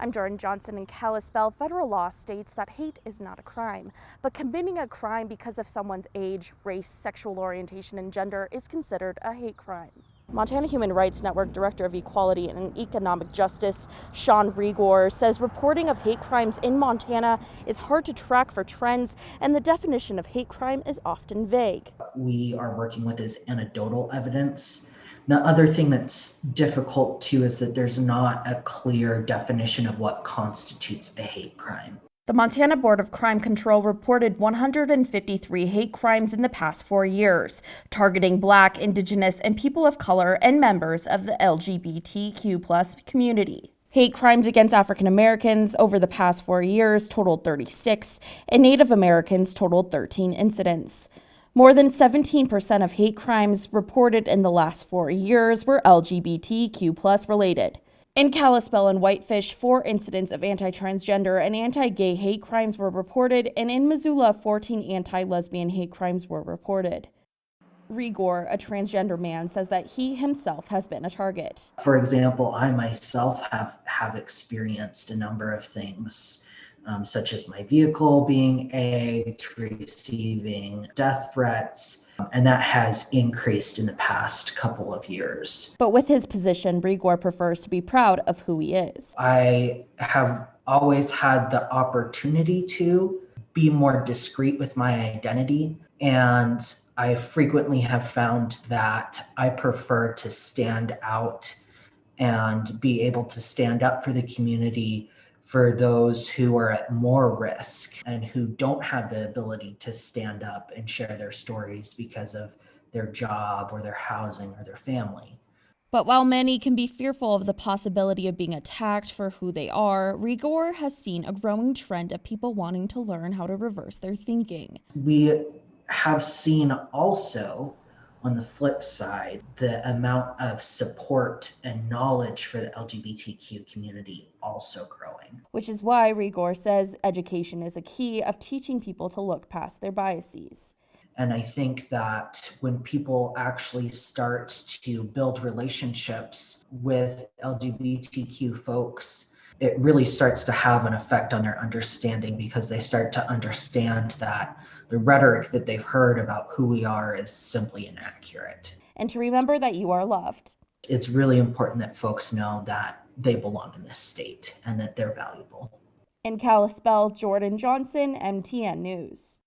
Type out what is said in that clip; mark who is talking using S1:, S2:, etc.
S1: I'm Jordan Johnson. In Kalispell, federal law states that hate is not a crime, but committing a crime because of someone's age, race, sexual orientation, and gender is considered a hate crime. Montana Human Rights Network Director of Equality and Economic Justice, Sean Rigor, says reporting of hate crimes in Montana is hard to track for trends, and the definition of hate crime is often vague.
S2: We are working with is anecdotal evidence. The other thing that's difficult too is that there's not a clear definition of what constitutes a hate crime.
S1: The Montana Board of Crime Control reported 153 hate crimes in the past 4 years, targeting Black, Indigenous, and people of color and members of the LGBTQ+ community. Hate crimes against African Americans over the past 4 years totaled 36, and Native Americans totaled 13 incidents. More than 17% of hate crimes reported in the last 4 years were LGBTQ+ related. In Kalispell and Whitefish, 4 incidents of anti-transgender and anti-gay hate crimes were reported, and in Missoula, 14 anti-lesbian hate crimes were reported. Rigor, a transgender man, says that he himself has been a target.
S2: For example, I myself have experienced a number of things, such as my vehicle being egged, receiving death threats, and that has increased in the past couple of years.
S1: But with his position, Rigor prefers to be proud of who he is.
S2: I have always had the opportunity to be more discreet with my identity, and I frequently have found that I prefer to stand out and be able to stand up for the community, for those who are at more risk and who don't have the ability to stand up and share their stories because of their job or their housing or their family.
S1: But while many can be fearful of the possibility of being attacked for who they are, Rigor has seen a growing trend of people wanting to learn how to reverse their thinking.
S2: We have seen also, on the flip side, the amount of support and knowledge for the LGBTQ community also growing.
S1: Which is why Rigor says education is a key of teaching people to look past their biases.
S2: And I think that when people actually start to build relationships with LGBTQ folks, it really starts to have an effect on their understanding, because they start to understand that the rhetoric that they've heard about who we are is simply inaccurate.
S1: And to remember that you are loved.
S2: It's really important that folks know that they belong in this state and that they're valuable.
S1: In Kalispell, Jordan Johnson, MTN News.